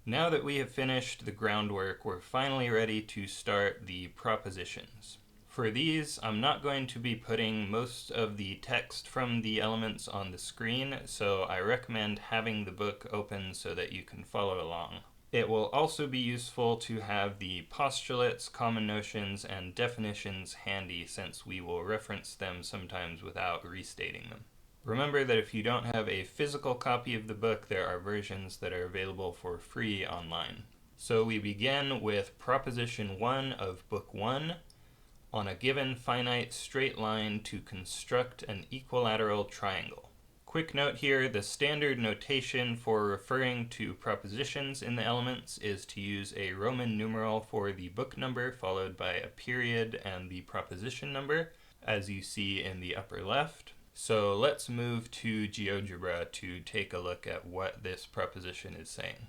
Now that we have finished the groundwork, we're finally ready to start the propositions. For these, I'm not going to be putting most of the text from the elements on the screen, so I recommend having the book open so that you can follow along. It will also be useful to have the postulates, common notions, and definitions handy, since we will reference them sometimes without restating them. Remember that if you don't have a physical copy of the book, there are versions that are available for free online. So we begin with Proposition 1 of Book 1. On a given finite straight line to construct an equilateral triangle. Quick note here, the standard notation for referring to propositions in the elements is to use a Roman numeral for the book number followed by a period and the proposition number, as you see in the upper left. So let's move to GeoGebra to take a look at what this proposition is saying.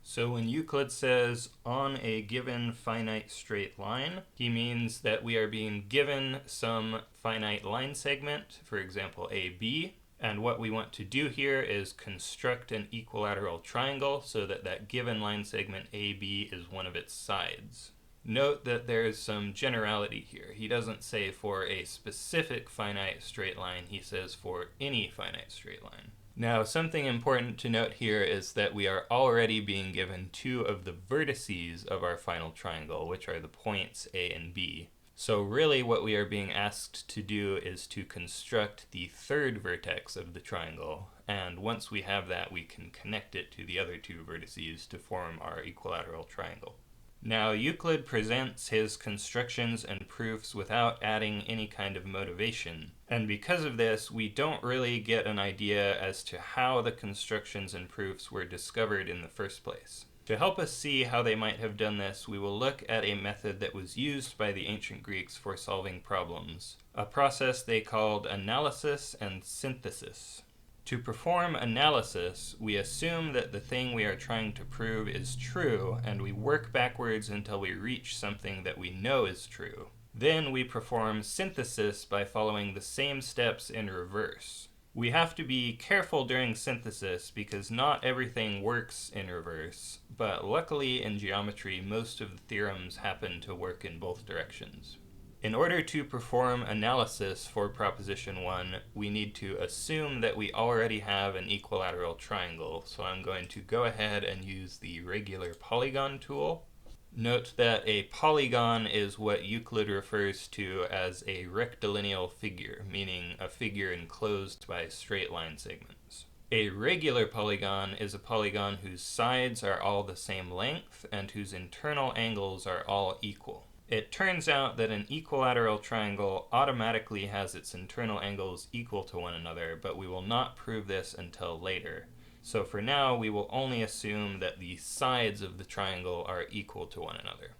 So when Euclid says, on a given finite straight line, he means that we are being given some finite line segment, for example AB, and what we want to do here is construct an equilateral triangle so that that given line segment AB is one of its sides. Note that there is some generality here. He doesn't say for a specific finite straight line, he says for any finite straight line. Now, something important to note here is that we are already being given two of the vertices of our final triangle, which are the points A and B. So really what we are being asked to do is to construct the third vertex of the triangle, and once we have that, we can connect it to the other two vertices to form our equilateral triangle. Now, Euclid presents his constructions and proofs without adding any kind of motivation, and because of this, we don't really get an idea as to how the constructions and proofs were discovered in the first place. To help us see how they might have done this, we will look at a method that was used by the ancient Greeks for solving problems, a process they called analysis and synthesis. To perform analysis, we assume that the thing we are trying to prove is true, and we work backwards until we reach something that we know is true. Then we perform synthesis by following the same steps in reverse. We have to be careful during synthesis because not everything works in reverse, but luckily in geometry most of the theorems happen to work in both directions. In order to perform analysis for proposition 1, we need to assume that we already have an equilateral triangle, so I'm going to go ahead and use the regular polygon tool. Note that a polygon is what Euclid refers to as a rectilineal figure, meaning a figure enclosed by straight line segments. A regular polygon is a polygon whose sides are all the same length and whose internal angles are all equal. It turns out that an equilateral triangle automatically has its internal angles equal to one another, but we will not prove this until later. So for now, we will only assume that the sides of the triangle are equal to one another.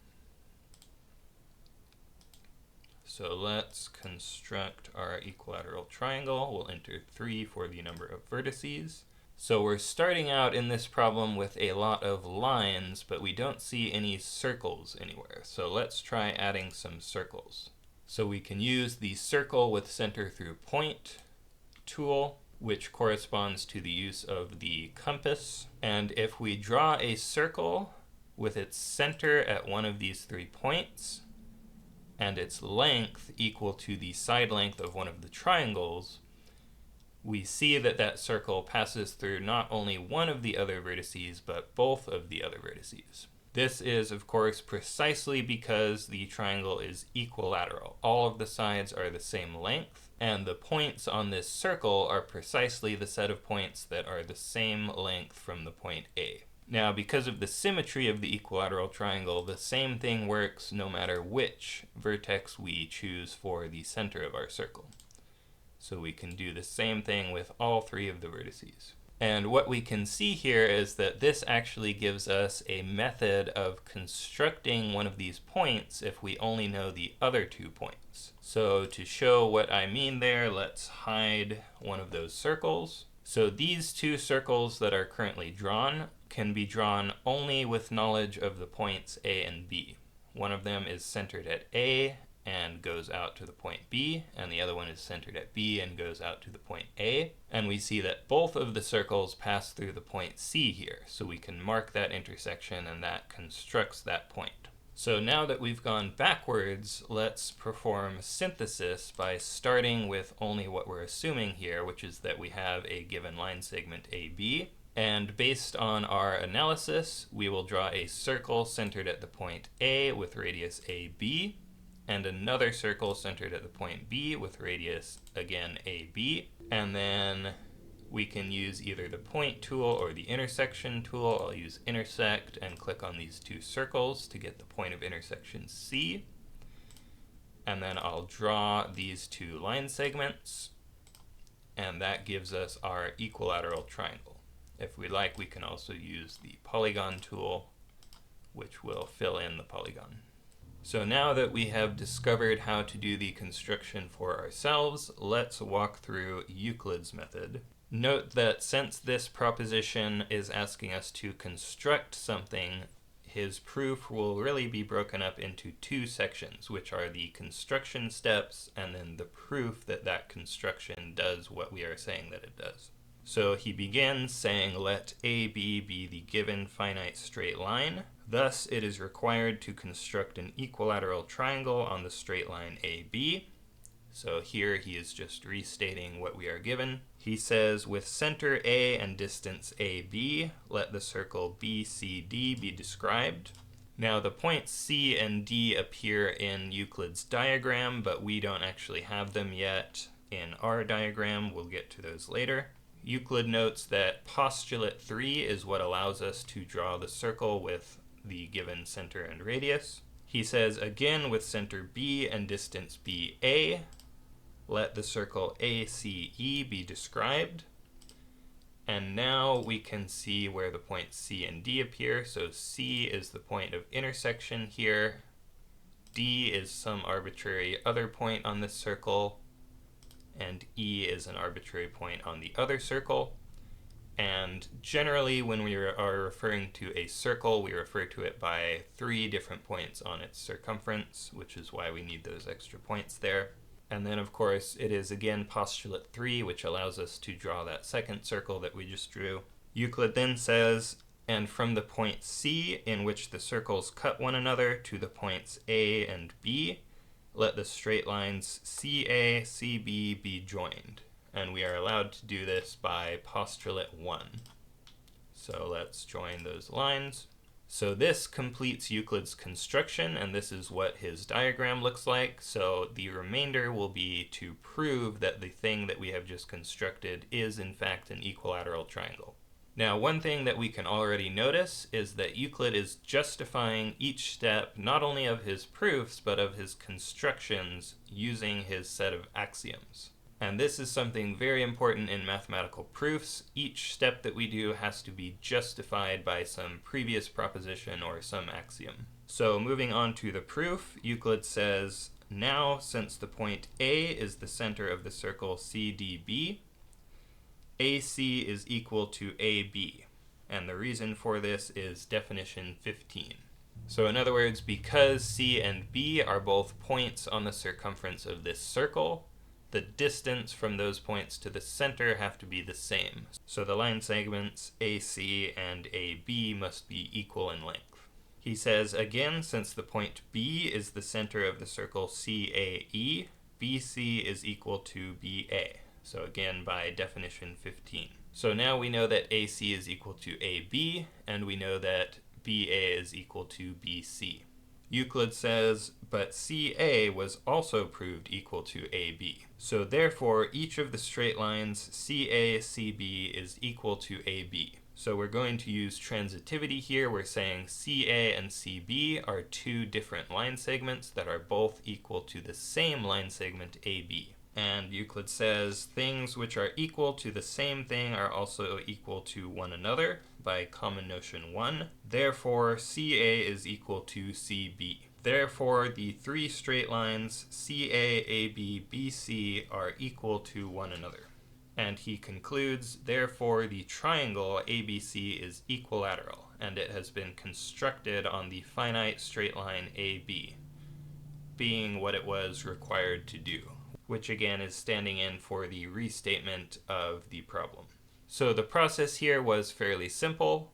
So let's construct our equilateral triangle. We'll enter 3 for the number of vertices. So we're starting out in this problem with a lot of lines, but we don't see any circles anywhere. So let's try adding some circles. So we can use the circle with center through point tool, which corresponds to the use of the compass. And if we draw a circle with its center at one of these 3 points, and its length equal to the side length of one of the triangles, we see that that circle passes through not only one of the other vertices, but both of the other vertices. This is, of course, precisely because the triangle is equilateral. All of the sides are the same length, and the points on this circle are precisely the set of points that are the same length from the point A. Now, because of the symmetry of the equilateral triangle, the same thing works no matter which vertex we choose for the center of our circle. So we can do the same thing with all 3 of the vertices. And what we can see here is that this actually gives us a method of constructing one of these points if we only know the other 2 points. So to show what I mean there, let's hide one of those circles. So these 2 circles that are currently drawn can be drawn only with knowledge of the points A and B. One of them is centered at A, and goes out to the point B, and the other one is centered at B and goes out to the point A. And we see that both of the circles pass through the point C here, so we can mark that intersection, and that constructs that point. So now that we've gone backwards, let's perform synthesis by starting with only what we're assuming here, which is that we have a given line segment AB. And based on our analysis, we will draw a circle centered at the point A with radius AB, and another circle centered at the point B with radius, again, AB. And then we can use either the point tool or the intersection tool. I'll use intersect and click on these two circles to get the point of intersection C. And then I'll draw these two line segments, and that gives us our equilateral triangle. If we like, we can also use the polygon tool, which will fill in the polygon. So now that we have discovered how to do the construction for ourselves, let's walk through Euclid's method. Note that since this proposition is asking us to construct something, his proof will really be broken up into two sections, which are the construction steps and then the proof that that construction does what we are saying that it does. So he begins saying, let AB be the given finite straight line. Thus, it is required to construct an equilateral triangle on the straight line AB. So here he is just restating what we are given. He says, with center A and distance AB, let the circle BCD be described. Now the points C and D appear in Euclid's diagram, but we don't actually have them yet in our diagram. We'll get to those later. Euclid notes that postulate 3 is what allows us to draw the circle with the given center and radius. He says, again, with center B and distance BA, let the circle ACE be described. And now we can see where the points C and D appear. So C is the point of intersection here. D is some arbitrary other point on this circle. And E is an arbitrary point on the other circle. And generally, when we are referring to a circle, we refer to it by 3 different points on its circumference, which is why we need those extra points there. And then, of course, it is again postulate 3, which allows us to draw that second circle that we just drew. Euclid then says, and from the point C, in which the circles cut one another, to the points A and B, let the straight lines CA, CB be joined. And we are allowed to do this by postulate 1. So let's join those lines. So this completes Euclid's construction, and this is what his diagram looks like. So the remainder will be to prove that the thing that we have just constructed is in fact an equilateral triangle. Now, one thing that we can already notice is that Euclid is justifying each step not only of his proofs, but of his constructions using his set of axioms. And this is something very important in mathematical proofs. Each step that we do has to be justified by some previous proposition or some axiom. So moving on to the proof, Euclid says, now since the point A is the center of the circle CDB, AC is equal to AB, and the reason for this is definition 15. So in other words, because C and B are both points on the circumference of this circle, the distance from those points to the center have to be the same. So the line segments AC and AB must be equal in length. He says, again, since the point B is the center of the circle CAE, BC is equal to BA. So again, by definition 15. So now we know that AC is equal to AB, and we know that BA is equal to BC. Euclid says, but CA was also proved equal to AB. So therefore, each of the straight lines CA, CB is equal to AB. So we're going to use transitivity here. We're saying CA and CB are 2 different line segments that are both equal to the same line segment AB. And Euclid says things which are equal to the same thing are also equal to one another by common notion 1. Therefore, CA is equal to CB. Therefore, the 3 straight lines CA, AB, BC are equal to one another. And he concludes, therefore, the triangle ABC is equilateral, and it has been constructed on the finite straight line AB. being what it was required to do, which again is standing in for the restatement of the problem. So the process here was fairly simple.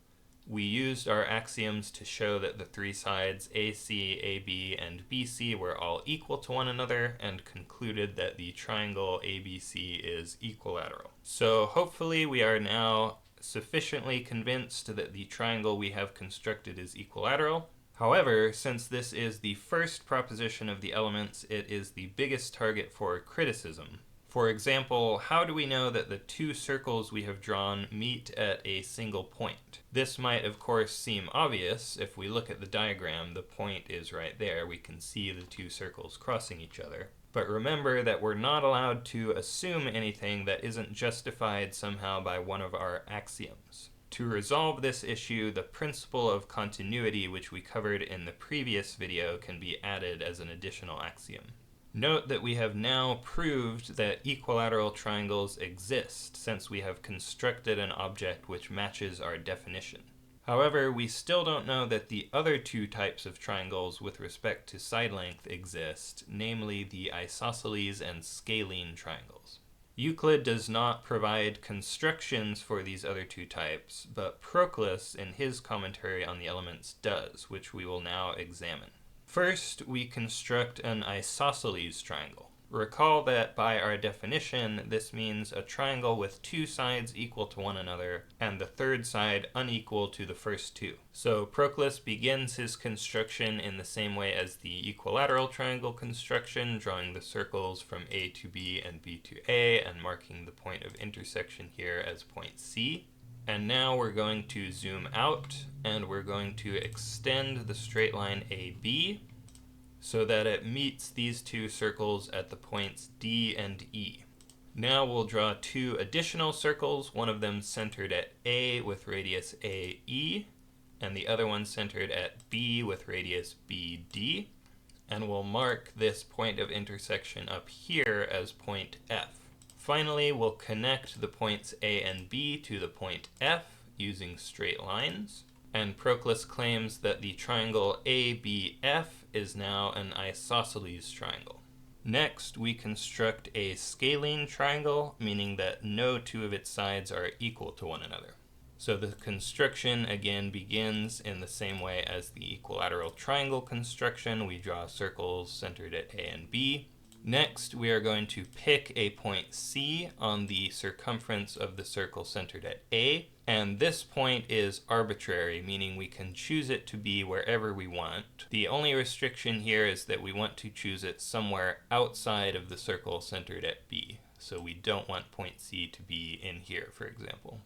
We used our axioms to show that the three sides AC, AB, and BC were all equal to one another, and concluded that the triangle ABC is equilateral. So hopefully we are now sufficiently convinced that the triangle we have constructed is equilateral. However, since this is the first proposition of the elements, it is the biggest target for criticism. For example, how do we know that the two circles we have drawn meet at a single point? This might, of course, seem obvious. If we look at the diagram, the point is right there. We can see the two circles crossing each other. But remember that we're not allowed to assume anything that isn't justified somehow by one of our axioms. To resolve this issue, the principle of continuity, which we covered in the previous video, can be added as an additional axiom. Note that we have now proved that equilateral triangles exist, since we have constructed an object which matches our definition. However, we still don't know that the other two types of triangles with respect to side length exist, namely the isosceles and scalene triangles. Euclid does not provide constructions for these other two types, but Proclus in his commentary on the elements does, which we will now examine. First, we construct an isosceles triangle. Recall that by our definition, this means a triangle with two sides equal to one another, and the third side unequal to the first two. So Proclus begins his construction in the same way as the equilateral triangle construction, drawing the circles from A to B and B to A, and marking the point of intersection here as point C. And now we're going to zoom out, and we're going to extend the straight line AB so that it meets these two circles at the points D and E. Now we'll draw two additional circles, one of them centered at A with radius AE, and the other one centered at B with radius BD. And we'll mark this point of intersection up here as point F. Finally, we'll connect the points A and B to the point F using straight lines. And Proclus claims that the triangle ABF is now an isosceles triangle. Next, we construct a scalene triangle, meaning that no two of its sides are equal to one another. So the construction again begins in the same way as the equilateral triangle construction. We draw circles centered at A and B. Next, we are going to pick a point C on the circumference of the circle centered at A, and this point is arbitrary, meaning we can choose it to be wherever we want. The only restriction here is that we want to choose it somewhere outside of the circle centered at B, so we don't want point C to be in here, for example.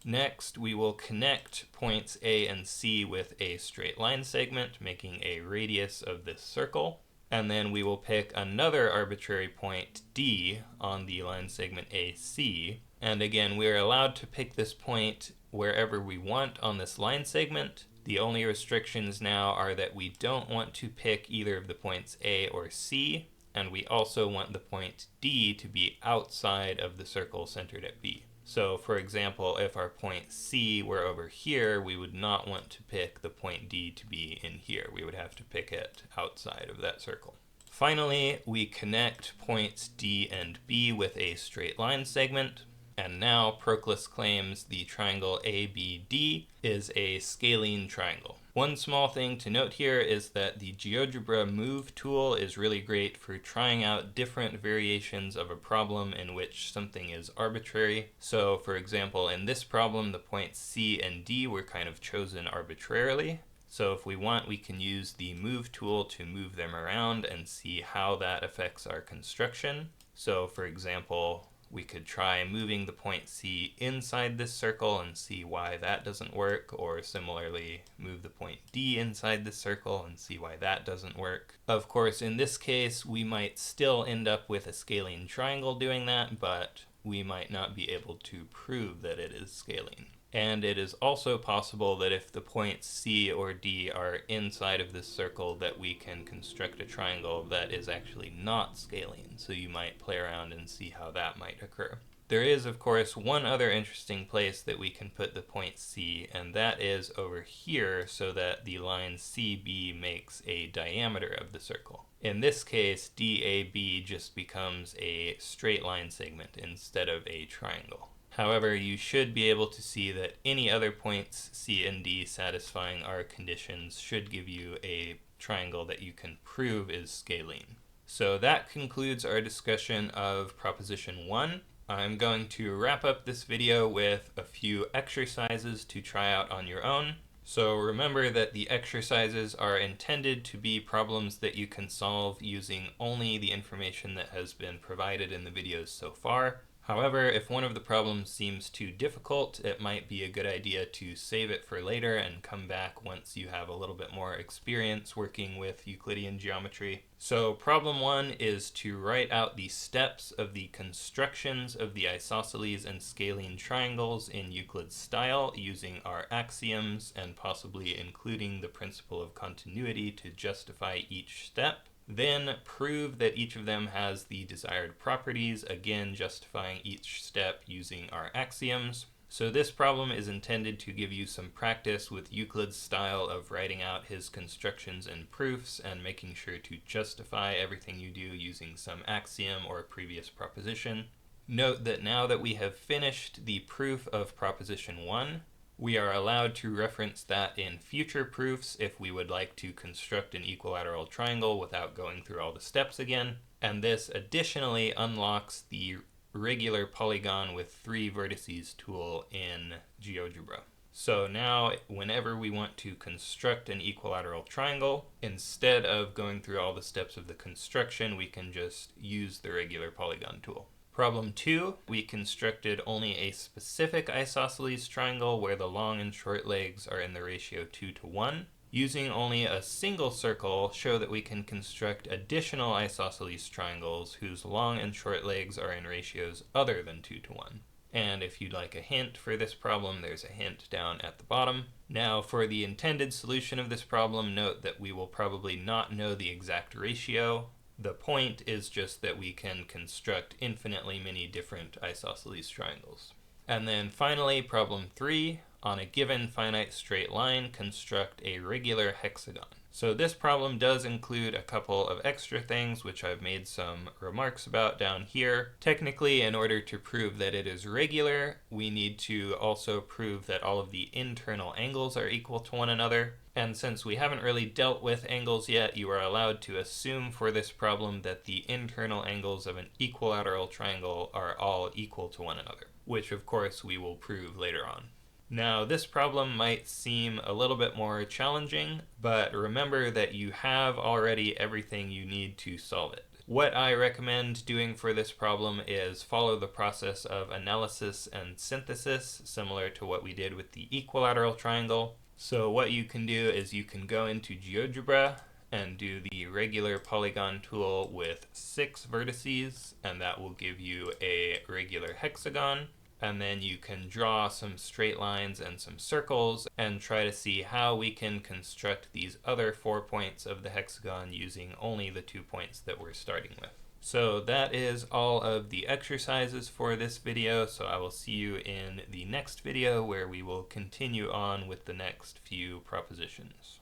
Next, we will connect points A and C with a straight line segment, making a radius of this circle. And then we will pick another arbitrary point D on the line segment AC. And again, we are allowed to pick this point wherever we want on this line segment. The only restrictions now are that we don't want to pick either of the points A or C, and we also want the point D to be outside of the circle centered at B. So for example, if our point C were over here, we would not want to pick the point D to be in here. We would have to pick it outside of that circle. Finally, we connect points D and B with a straight line segment. And now Proclus claims the triangle ABD is a scalene triangle. One small thing to note here is that the GeoGebra Move tool is really great for trying out different variations of a problem in which something is arbitrary. So for example, in this problem, the points C and D were kind of chosen arbitrarily. So if we want, we can use the Move tool to move them around and see how that affects our construction. So for example, we could try moving the point C inside this circle and see why that doesn't work, or similarly move the point D inside this circle and see why that doesn't work. Of course, in this case, we might still end up with a scalene triangle doing that, but we might not be able to prove that it is scalene. And it is also possible that if the points C or D are inside of this circle, that we can construct a triangle that is actually not scalene. So you might play around and see how that might occur. There is, of course, one other interesting place that we can put the point C, and that is over here so that the line CB makes a diameter of the circle. In this case, DAB just becomes a straight line segment instead of a triangle. However, you should be able to see that any other points C and D satisfying our conditions should give you a triangle that you can prove is scalene. So that concludes our discussion of proposition 1. I'm going to wrap up this video with a few exercises to try out on your own. So remember that the exercises are intended to be problems that you can solve using only the information that has been provided in the videos so far. However, if one of the problems seems too difficult, it might be a good idea to save it for later and come back once you have a little bit more experience working with Euclidean geometry. So problem 1 is to write out the steps of the constructions of the isosceles and scalene triangles in Euclid style using our axioms and possibly including the principle of continuity to justify each step. Then prove that each of them has the desired properties, again justifying each step using our axioms. So this problem is intended to give you some practice with Euclid's style of writing out his constructions and proofs and making sure to justify everything you do using some axiom or previous proposition. Note that now that we have finished the proof of proposition 1, we are allowed to reference that in future proofs if we would like to construct an equilateral triangle without going through all the steps again. And this additionally unlocks the regular polygon with 3 vertices tool in GeoGebra. So now whenever we want to construct an equilateral triangle, instead of going through all the steps of the construction, we can just use the regular polygon tool. Problem 2, we constructed only a specific isosceles triangle where the long and short legs are in the ratio 2:1. Using only a single circle, show that we can construct additional isosceles triangles whose long and short legs are in ratios other than 2:1. And if you'd like a hint for this problem, there's a hint down at the bottom. Now for the intended solution of this problem, note that we will probably not know the exact ratio. The point is just that we can construct infinitely many different isosceles triangles. And then finally, problem 3, on a given finite straight line, construct a regular hexagon. So this problem does include a couple of extra things which I've made some remarks about down here. Technically, in order to prove that it is regular, we need to also prove that all of the internal angles are equal to one another. And since we haven't really dealt with angles yet, you are allowed to assume for this problem that the internal angles of an equilateral triangle are all equal to one another, which of course we will prove later on. Now, this problem might seem a little bit more challenging, but remember that you have already everything you need to solve it. What I recommend doing for this problem is follow the process of analysis and synthesis, similar to what we did with the equilateral triangle. So what you can do is you can go into GeoGebra and do the regular polygon tool with 6 vertices, and that will give you a regular hexagon. And then you can draw some straight lines and some circles and try to see how we can construct these other 4 points of the hexagon using only the 2 points that we're starting with. So that is all of the exercises for this video, so I will see you in the next video where we will continue on with the next few propositions.